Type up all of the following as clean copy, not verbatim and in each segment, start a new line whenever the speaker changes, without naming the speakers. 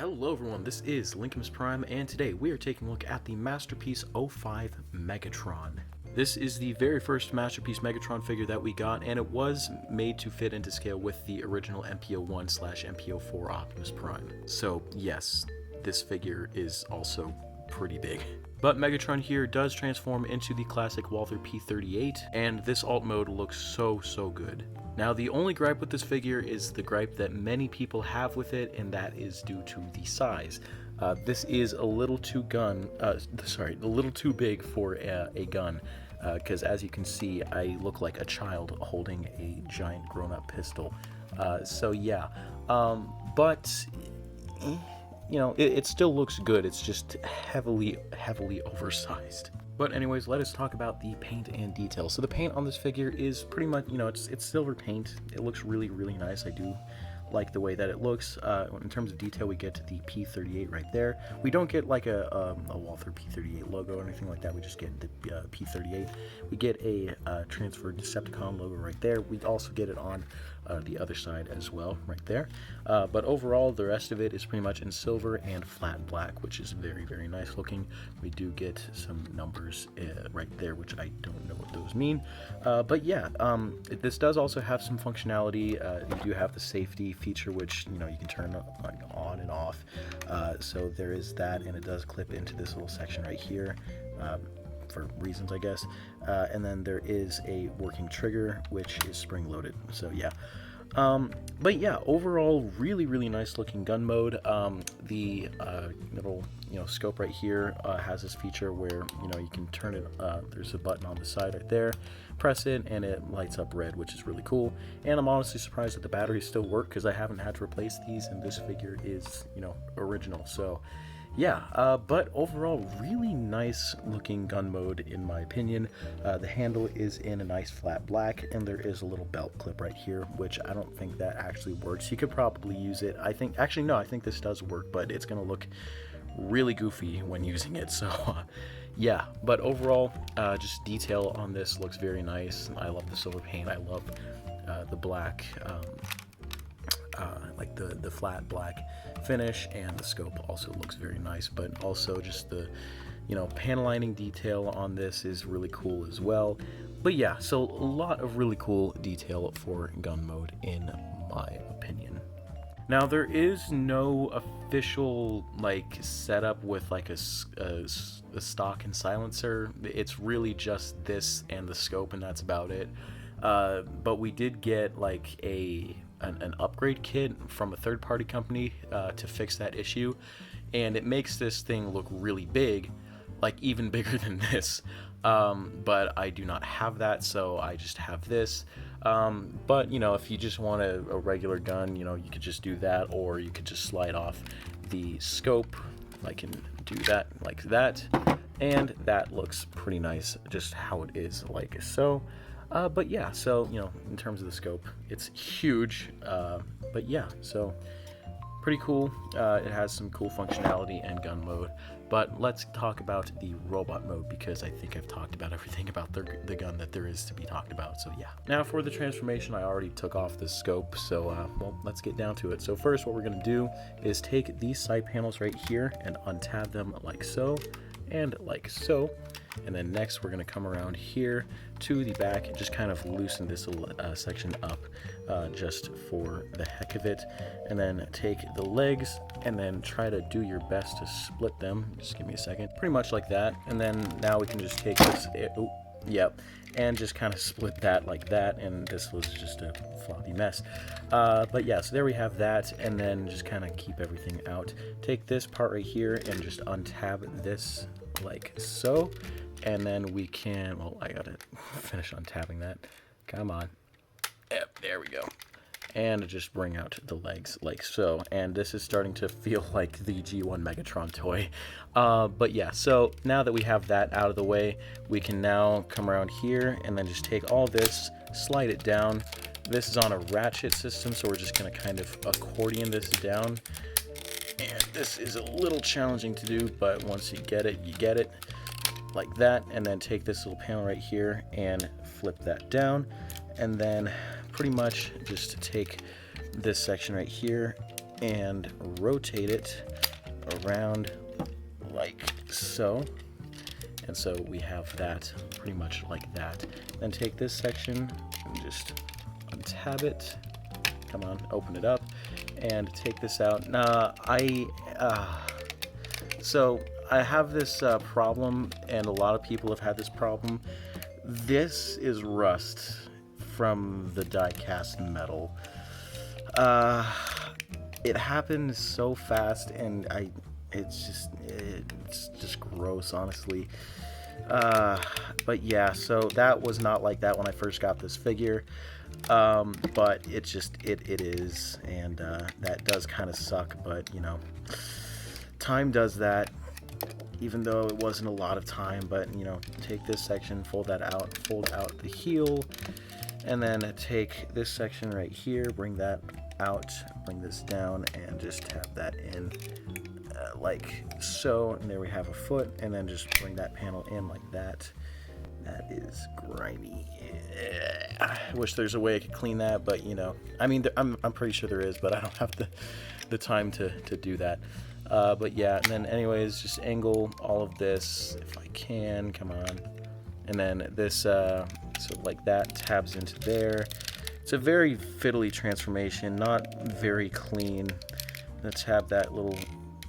Hello everyone, this is Lincoln's Prime, and today we are taking a look at the Masterpiece 05 Megatron. This is the very first Masterpiece Megatron figure that we got, and it was made to fit into scale with the original MP-01/MP-04 Optimus Prime. So yes, this figure is also pretty big. But Megatron here does transform into the classic Walther P.38, and this alt mode looks so good. Now the only gripe with this figure is the gripe that many people have with it, and that is due to the size. This is a little too big for a gun, because as you can see, I look like a child holding a giant grown-up pistol. So yeah, but you know, it still looks good. It's just heavily oversized. But anyways, let us talk about the paint and detail. So the paint on this figure is pretty much, you know, it's silver paint. It looks really nice. I do like the way that it looks. In terms of detail, we get the P38 right there. We don't get like a Walther P38 logo or anything like that. We just get the P38. We get a transferred Decepticon logo right there. We also get it on the other side as well, right there. But overall, the rest of it is pretty much in silver and flat black, which is very nice looking. We do get some numbers right there, which I don't know what those mean. But yeah, this does also have some functionality. You do have the safety feature, which, you know, you can turn on and off. So there is that, and it does clip into this little section right here. For reasons, I guess. And then there is a working trigger, which is spring-loaded. So yeah. But yeah, overall, really nice looking gun mode. The little, you know, scope right here has this feature where, you know, you can turn it. There's a button on the side right there. Press it, and it lights up red, which is really cool. And I'm honestly surprised that the batteries still work, because I haven't had to replace these, and this figure is, you know, original. So yeah, but overall, really nice looking gun mode in my opinion. The handle is in a nice flat black, and there is a little belt clip right here, which I don't think that actually works. You could probably use it. I think this does work, but it's gonna look really goofy when using it. So yeah, but overall, just detail on this looks very nice. I love the silver paint. I love the black, like the flat black finish, and the scope also looks very nice. But also just the, you know, panel lining detail on this is really cool as well. But yeah, so a lot of really cool detail for gun mode in my opinion. Now there is no official like setup with like a stock and silencer. It's really just this and the scope, and that's about it. But we did get like an upgrade kit from a third-party company to fix that issue, and it makes this thing look really big, like even bigger than this. But I do not have that, so I just have this. But you know, if you just want a regular gun, you know, you could just do that, or you could just slide off the scope. I can do that like that, and that looks pretty nice, just how it is, like so. But yeah, so, you know, in terms of the scope, it's huge, but yeah, so pretty cool. It has some cool functionality and gun mode, but let's talk about the robot mode, because I think I've talked about everything about the gun that there is to be talked about, so yeah. Now for the transformation, I already took off the scope, so well, let's get down to it. So first, what we're going to do is take these side panels right here and untab them like so, and like so. And then next we're going to come around here to the back and just kind of loosen this little section up just for the heck of it. And then take the legs and then try to do your best to split them. Just give me a second. Pretty much like that. And then now we can just take this, and just kind of split that like that. And this was just a floppy mess. But yeah, so there we have that. And then just kind of keep everything out. Take this part right here and just untab this like so. And then we can, well, I gotta finish untabbing that. Come on. Yep, there we go. And just bring out the legs like so. And this is starting to feel like the G1 Megatron toy. But yeah, so now that we have that out of the way, we can now come around here and then just take all this, slide it down. This is on a ratchet system, so we're just gonna kind of accordion this down. And this is a little challenging to do, but once you get it, you get it. Like that, and then take this little panel right here and flip that down, and then pretty much just take this section right here and rotate it around like so. And so we have that pretty much like that. Then take this section and just untab it. Come on, open it up and take this out. So I have this problem, and a lot of people have had this problem. This is rust from the die-cast metal. It happened so fast, and it's just gross, honestly. But yeah, so that was not like that when I first got this figure. But it is, and that does kind of suck, but you know, time does that, even though it wasn't a lot of time. But you know, take this section, fold out the heel, and then take this section right here, bring that out, bring this down, and just tap that in like so, and there we have a foot, and then just bring that panel in like that. That is grimy. I wish there's a way I could clean that, but you know, I mean, I'm pretty sure there is, but I don't have the time to do that. But yeah, and then anyways, just angle all of this if I can. Come on. And then this, so like that tabs into there. It's a very fiddly transformation, not very clean. Let's tab that little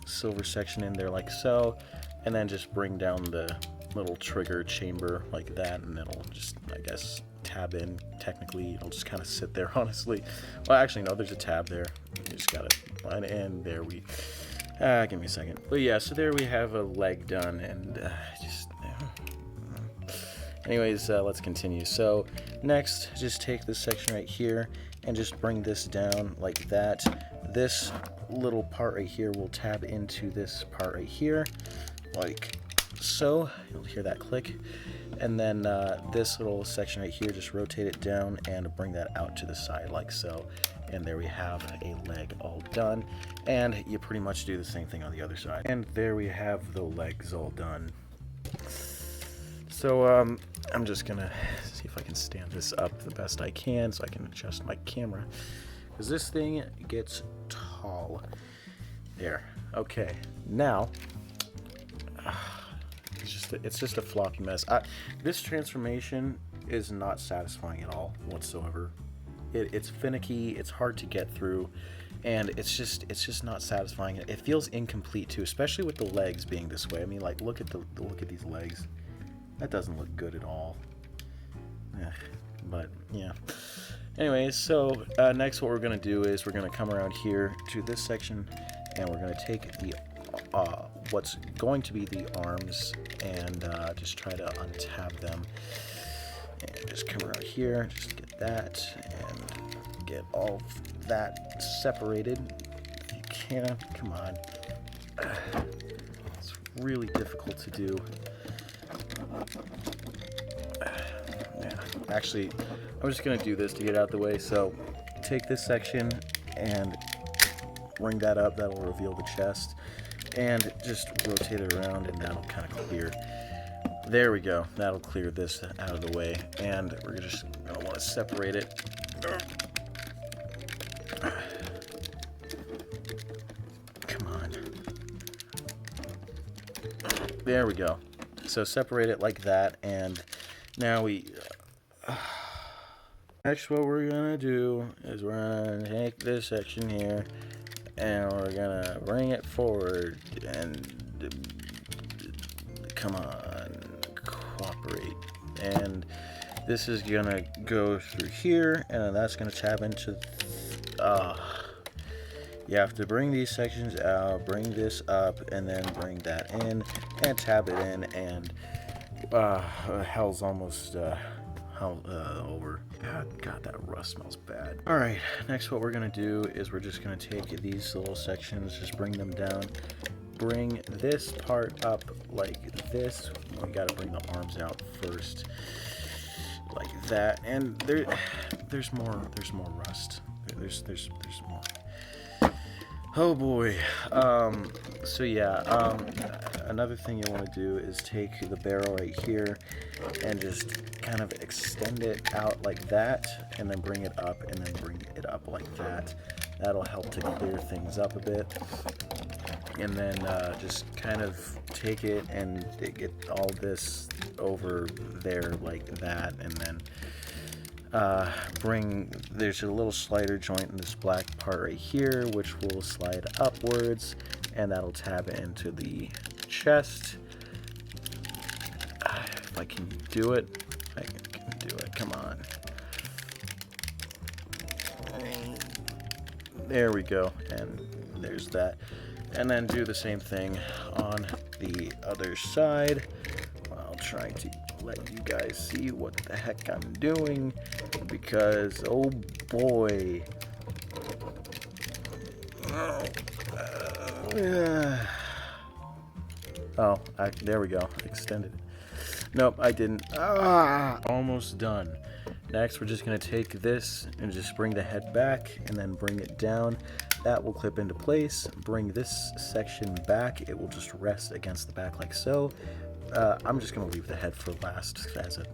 silver section in there like so, and then just bring down the little trigger chamber like that, and it'll just, I guess, tab in. Technically it'll just kind of sit there, honestly. Well, actually no, there's a tab there. You just gotta, and there we, give me a second. But yeah, so there we have a leg done, and anyways, let's continue. So next, just take this section right here and just bring this down like that. This little part right here will tab into this part right here like so. You'll hear that click. And then this little section right here, just rotate it down and bring that out to the side like so. And there we have a leg all done. And you pretty much do the same thing on the other side. And there we have the legs all done. So I'm just gonna see if I can stand this up the best I can so I can adjust my camera, because this thing gets tall. There. Okay. Now it's just a floppy mess. This transformation is not satisfying at all whatsoever. It's finicky. It's hard to get through, and it's just not satisfying. It feels incomplete too, especially with the legs being this way. I mean, like, look at these legs. That doesn't look good at all. But yeah. Anyways, so next what we're gonna do is we're gonna come around here to this section, and we're gonna take the what's going to be the arms and just try to untab them, and just come around here, just get that and get all of that separated if you can. Come on. It's really difficult to do. Yeah, actually, I'm just gonna do this to get out of the way. So take this section and bring that up. That'll reveal the chest, and just rotate it around, and that'll kind of clear. There we go. That'll clear this out of the way, and we're just gonna want to separate it. Come on. There we go. So separate it like that, and now next what we're gonna do is we're gonna take this section here, and we're gonna bring it forward, and come on, cooperate. And this is gonna go through here, and then that's gonna tab into you have to bring these sections out, bring this up, and then bring that in and tab it in, and hell's almost over. God, that rust smells bad. All right, next what we're gonna do is we're just gonna take these little sections, just bring them down, bring this part up like this. We gotta bring the arms out first, like that. And there's more rust. There's more. Oh boy. So yeah, another thing you want to do is take the barrel right here and just kind of extend it out like that, and then bring it up, and then bring it up like that. That'll help to clear things up a bit. And then just kind of take it and get all this over there like that, and then there's a little slider joint in this black part right here, which will slide upwards, and that'll tab into the chest. If I can do it, I can do it. Come on. There we go, and there's that. And then do the same thing on the other side. I'll try to let you guys see what the heck I'm doing, because oh boy. There we go. Extended. Nope, I didn't. Almost done. Next, we're just going to take this and just bring the head back and then bring it down. That will clip into place. Bring this section back. It will just rest against the back like so. I'm just going to leave the head for last as a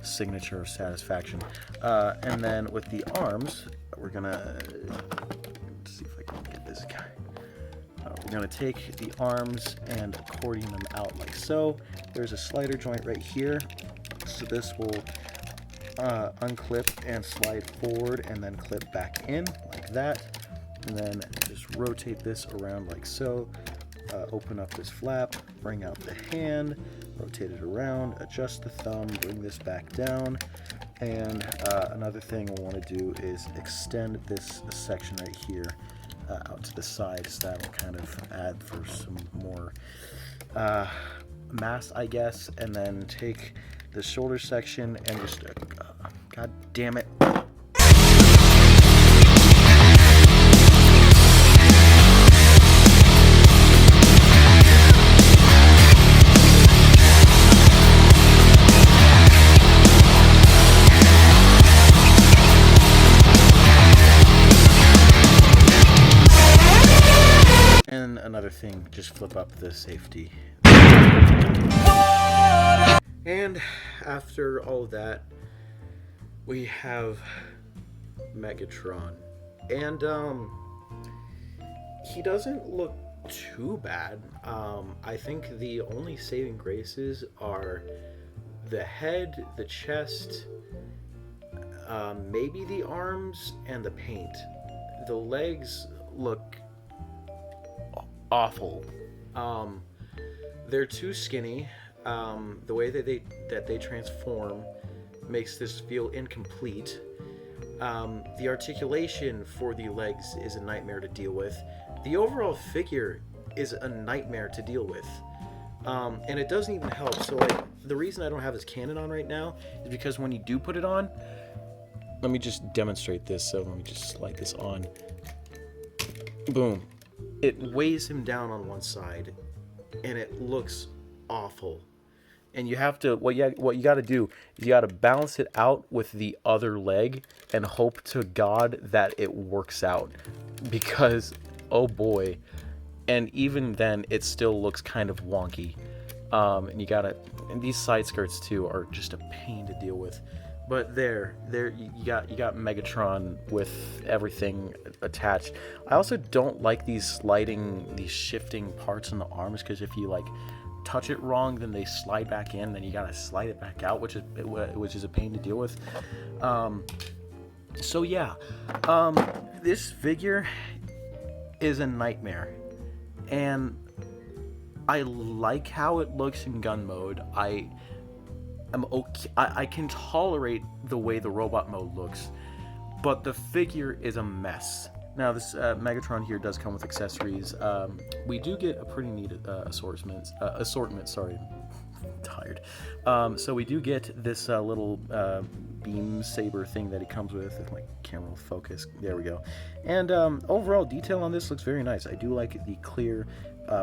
signature of satisfaction. And then with the arms, we're going to see if I can get this guy. We're going to take the arms and accordion them out like so. There's a slider joint right here. So this will unclip and slide forward and then clip back in like that, and then just rotate this around like so. Open up this flap, bring out the hand, rotate it around, adjust the thumb, bring this back down, and another thing we'll want to do is extend this section right here out to the side, so that'll kind of add for some more mass, I guess. And then take the shoulder section and just god damn it. And another thing, just flip up the safety. And after all of that, we have Megatron. And he doesn't look too bad. I think the only saving graces are the head, the chest, maybe the arms, and the paint. The legs look awful. They're too skinny. The way that they transform makes this feel incomplete. The articulation for the legs is a nightmare to deal with. The overall figure is a nightmare to deal with. And it doesn't even help. So like, the reason I don't have his cannon on right now is because when you do put it on, let me just demonstrate this. So let me just slide this on. Boom. It weighs him down on one side, and it looks awful. And you have to, what you got to do is you got to balance it out with the other leg and hope to God that it works out, because oh boy. And even then it still looks kind of wonky. And these side skirts too are just a pain to deal with. But there you got Megatron with everything attached. I also don't like these shifting parts on the arms, because if you like touch it wrong, then they slide back in, then you gotta slide it back out, which is a pain to deal with. So yeah, this figure is a nightmare, and I like how it looks in gun mode. I'm okay. I can tolerate the way the robot mode looks, but the figure is a mess. Now this Megatron here does come with accessories. We do get a pretty neat assortment. Sorry, I'm tired. So we do get this little beam saber thing that he comes with. If my camera will focus, there we go. And overall detail on this looks very nice. I do like the clear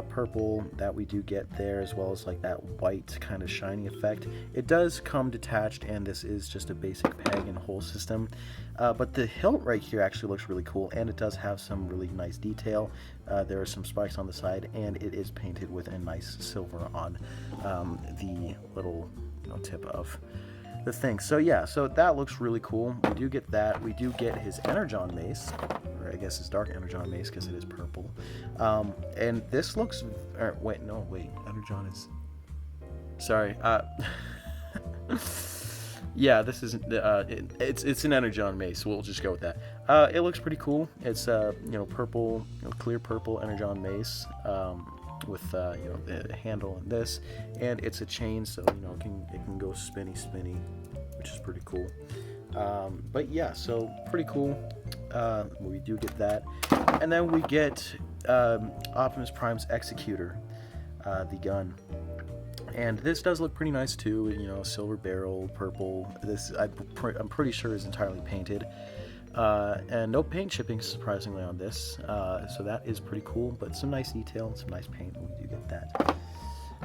purple that we do get there, as well as like that white kind of shiny effect. It does come detached, and this is just a basic peg and hole system, but the hilt right here actually looks really cool, and it does have some really nice detail. There are some spikes on the side, and it is painted with a nice silver on the little tip of the thing. So yeah, so that looks really cool. We do get that. We do get his Energon mace or I guess it's dark energon mace because it is purple. And this looks, wait, energon is, sorry, yeah, this is it's an energon mace. We'll just go with that. It looks pretty cool. It's purple, clear purple energon mace, with the handle and this, and it's a chain, so it can go spinny, which is pretty cool. But yeah, so pretty cool. We do get that, and then we get Optimus Prime's Executor, the gun. And this does look pretty nice too, silver barrel, purple. This I'm pretty sure is entirely painted, and no paint shipping surprisingly on this. So that is pretty cool, but some nice detail and some nice paint. We do get that.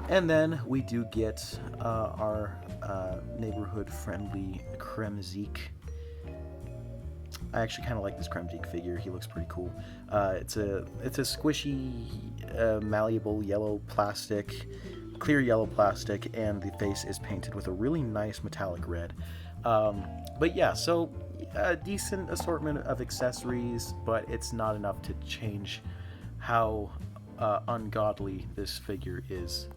And then we do get our neighborhood-friendly Kremzeek. I actually kind of like this Kremzeek figure. He looks pretty cool. It's a squishy, malleable yellow plastic. Clear yellow plastic, and the face is painted with a really nice metallic red. But yeah, so a decent assortment of accessories, but it's not enough to change how ungodly this figure is.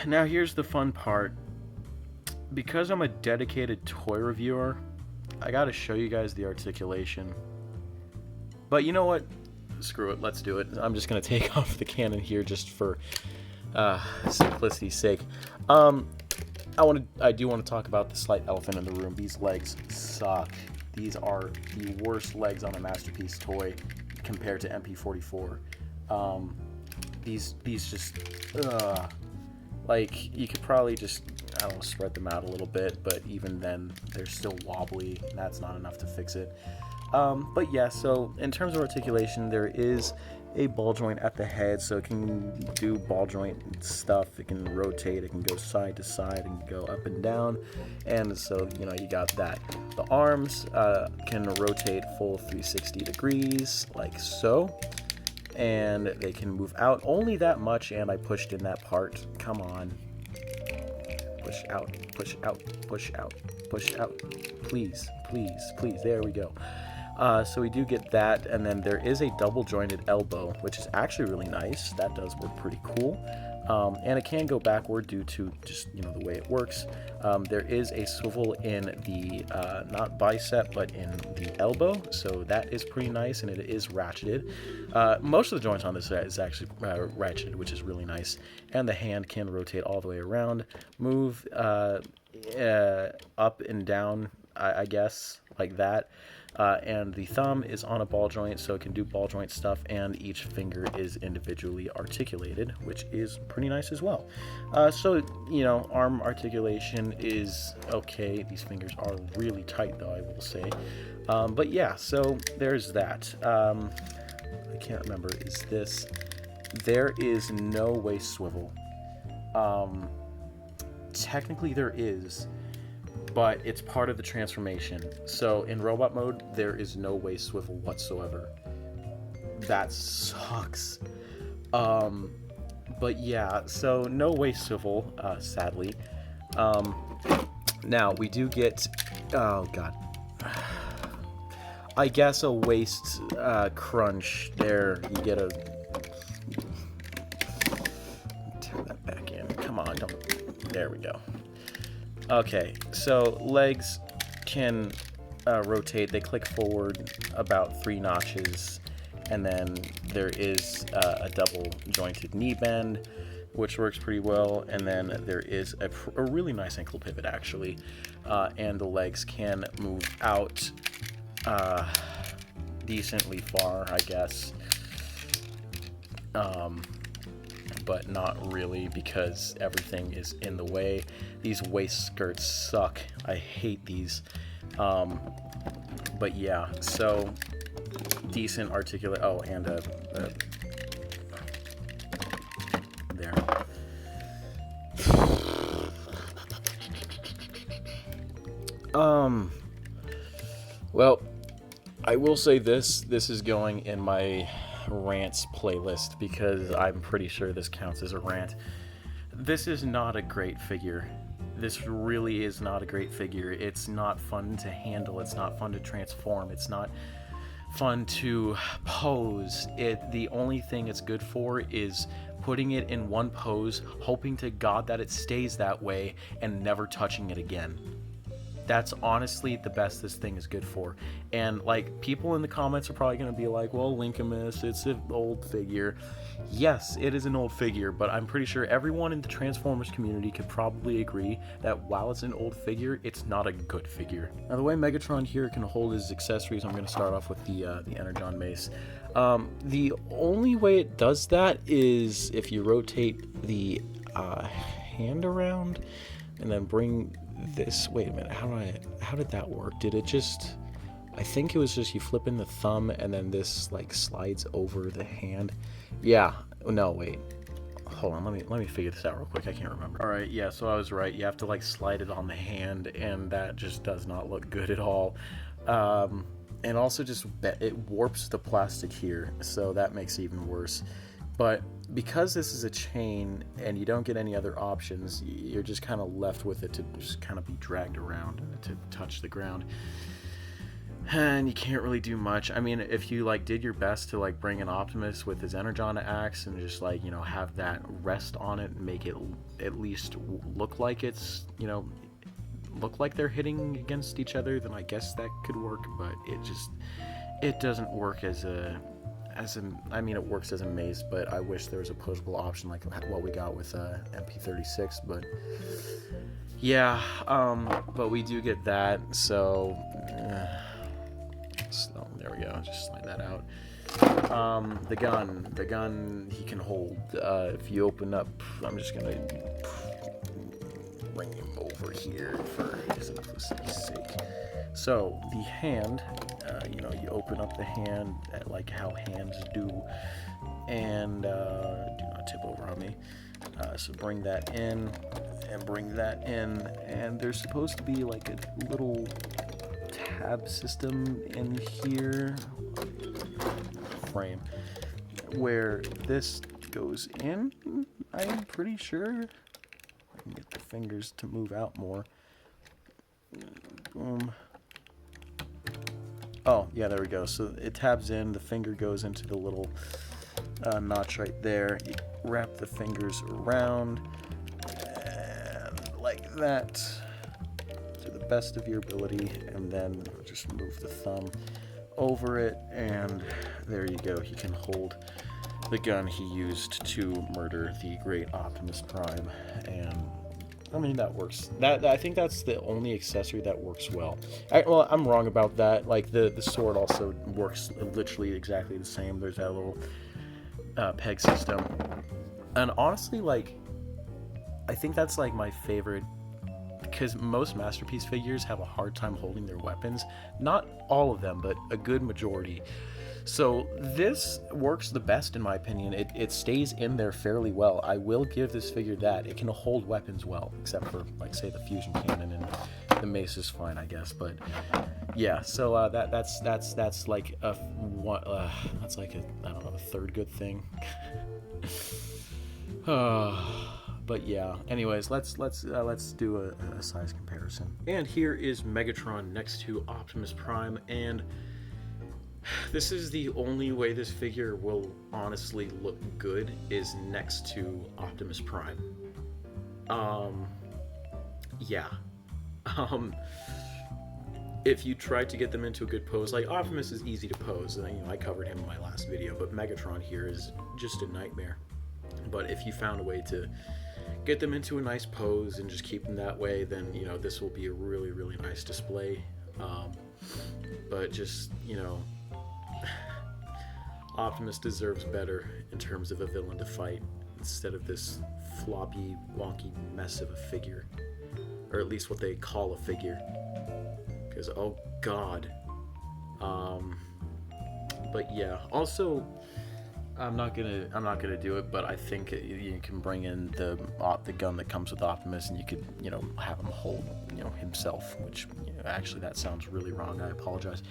Now here's the fun part. Because I'm a dedicated toy reviewer, I gotta show you guys the articulation. But you know what? Screw it, let's do it. I'm just gonna take off the cannon here just for simplicity's sake. I do want to talk about the slight elephant in the room. These legs suck. These are the worst legs on a Masterpiece toy compared to MP-44. These just like, you could probably just, I don't know, spread them out a little bit, but even then they're still wobbly, and that's not enough to fix it. But yeah, so in terms of articulation, there is a ball joint at the head, so it can do ball joint stuff. It can rotate, it can go side to side, and go up and down, and so you got that. The arms can rotate full 360 degrees like so, and they can move out only that much, and I pushed in that part. Come on, push out, push out, push out, push out, please, there we go. So we do get that, and then there is a double jointed elbow, which is actually really nice. That does work pretty cool, and it can go backward due to just the way it works. There is a swivel in the not bicep, but in the elbow, so that is pretty nice, and it is ratcheted. Most of the joints on this is actually ratcheted, which is really nice, and the hand can rotate all the way around, move up and down, I guess, like that. And the thumb is on a ball joint, so it can do ball joint stuff, and each finger is individually articulated, which is pretty nice as well. So, arm articulation is okay. These fingers are really tight, though, I will say. But yeah, so there's that. I can't remember, there is no waist swivel. Technically there is, but it's part of the transformation. So in robot mode, there is no waist swivel whatsoever. That sucks. But yeah, so no waist swivel, sadly. Now we do get, oh god, I guess a waist crunch there. You get a, turn that back in. Come on, don't, there we go. Okay, so legs can rotate. They click forward about 3 notches, and then there is a double jointed knee bend, which works pretty well, and then there is a really nice ankle pivot actually, and the legs can move out decently far, I guess, but not really, because everything is in the way. These waist skirts suck. I hate these. But yeah, so decent articulate. Oh, and there. Well, I will say this is going in my rants playlist, because I'm pretty sure this counts as a rant. This is not a great figure. This really is not a great figure. It's not fun to handle. It's not fun to transform. It's not fun to pose. The only thing it's good for is putting it in one pose, hoping to God that it stays that way, and never touching it again. That's honestly the best this thing is good for. And like, people in the comments are probably going to be like, well, Linkamus, it's an old figure. Yes, it is an old figure, but I'm pretty sure everyone in the Transformers community could probably agree that while it's an old figure, it's not a good figure. Now, the way Megatron here can hold his accessories, I'm going to start off with the Energon mace. The only way it does that is if you rotate the hand around and then bring this. Wait a minute, how did that work? Did it just, I think it was just you flip in the thumb and then this like slides over the hand. Yeah, no, wait, hold on, let me figure this out real quick. I can't remember. All right, yeah, so I was right. You have to like slide it on the hand, and that just does not look good at all. And also just it warps the plastic here, so that makes it even worse. But because this is a chain and you don't get any other options, you're just kind of left with it to just kind of be dragged around to touch the ground. And you can't really do much. I mean, if you like did your best to like bring an Optimus with his Energon axe and just like, you know, have that rest on it and make it at least look like it's, you know, look like they're hitting against each other, then I guess that could work. But it doesn't work I mean, it works as a mace, but I wish there was a posable option like what we got with MP-36. But yeah, but we do get that, so there we go, just slide that out. The gun he can hold. If you open up, I'm just gonna bring him over here for simplicity's sake. So the hand, you know, you open up the hand like how hands do, and do not tip over on me. So bring that in and bring that in, and there's supposed to be like a little tab system in here, frame, where this goes in. I'm pretty sure. I can get the fingers to move out more. Boom. Oh, yeah, there we go. So it tabs in, the finger goes into the little notch right there. You wrap the fingers around, and like that, to the best of your ability, and then just move the thumb over it, and there you go. He can hold the gun he used to murder the great Optimus Prime, and I mean, that works. I think that's the only accessory that works well. Well, I'm wrong about that. Like, the sword also works literally exactly the same. There's that little peg system. And honestly, like, I think that's, like, my favorite, because most Masterpiece figures have a hard time holding their weapons. Not all of them, but a good majority. So this works the best in my opinion. It stays in there fairly well. I will give this figure that. It can hold weapons well, except for like say the fusion cannon, and the mace is fine, I guess. But yeah, so that's like a that's like I don't know, a third good thing. But yeah, anyways, let's do a size comparison. And here is Megatron next to Optimus Prime, and this is the only way this figure will honestly look good, is next to Optimus Prime. Yeah. If you try to get them into a good pose, like Optimus is easy to pose, and you know, I covered him in my last video, but Megatron here is just a nightmare. But if you found a way to get them into a nice pose and just keep them that way, then you know this will be a really, really nice display. But just, you know, Optimus deserves better in terms of a villain to fight instead of this floppy, wonky mess of a figure, or at least what they call a figure. Because oh god. But yeah. Also, I'm not gonna do it, but I think you can bring in the gun that comes with Optimus, and you could, you know, have him hold, you know, himself, which, you know, actually that sounds really wrong. I apologize.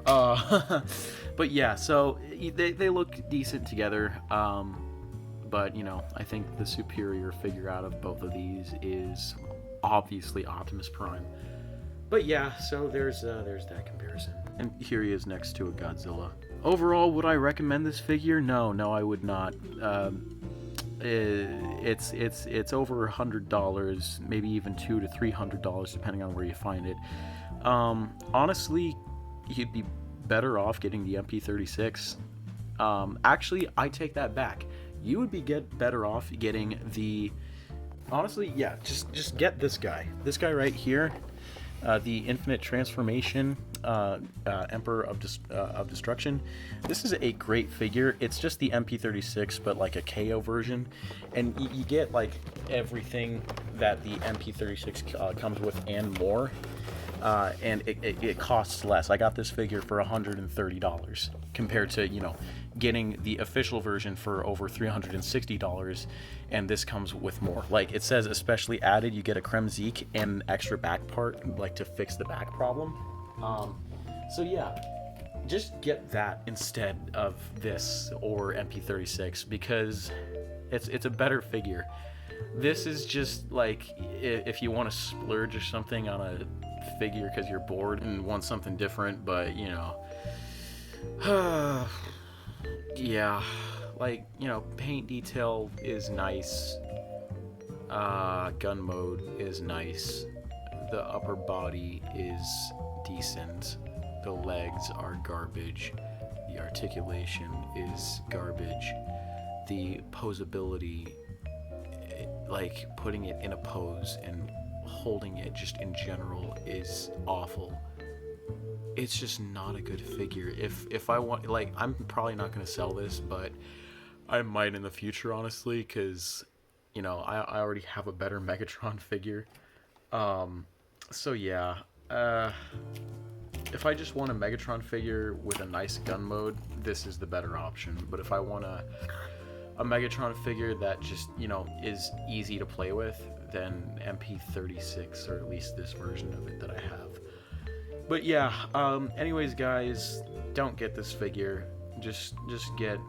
But yeah, so they look decent together. But you know, I think the superior figure out of both of these is obviously Optimus Prime. But yeah, so there's that comparison. And here he is next to a Godzilla. Overall, would I recommend this figure? No, I would not. It's over $100, maybe even $200 to $300, depending on where you find it. Honestly, you'd be better off getting the MP-36. Actually, I take that back. You would be better off getting the. Honestly, yeah, just get this guy. This guy right here, the Infinite Transformation Emperor of Destruction. This is a great figure. It's just the MP-36, but like a KO version, and you get like everything that the MP-36 comes with and more. And it costs less. I got this figure for $130 compared to, you know, getting the official version for over $360, and this comes with more. Like it says, especially added, you get a Kremzik and an extra back part, like to fix the back problem. So yeah, just get that instead of this or MP-36 because it's a better figure. This is just like if you want to splurge or something on a figure because you're bored and want something different, but you know, yeah, like, you know, paint detail is nice, gun mode is nice, the upper body is decent, the legs are garbage, the articulation is garbage, the posability, like putting it in a pose and holding it just in general is awful. It's just not a good figure. If I want, like, I'm probably not going to sell this, but I might in the future, honestly, because, you know, I already have a better Megatron figure. So yeah, if I just want a Megatron figure with a nice gun mode, this is the better option. But if I want a Megatron figure that just, you know, is easy to play with, then MP-36, or at least this version of it that I have. But yeah, anyways guys, don't get this figure. Just get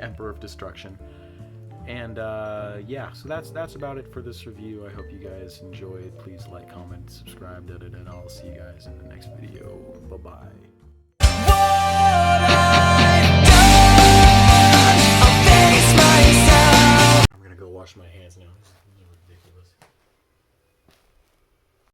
Emperor of Destruction. And yeah, so that's about it for this review. I hope you guys enjoyed. Please like, comment, subscribe, and I'll see you guys in the next video. Bye bye.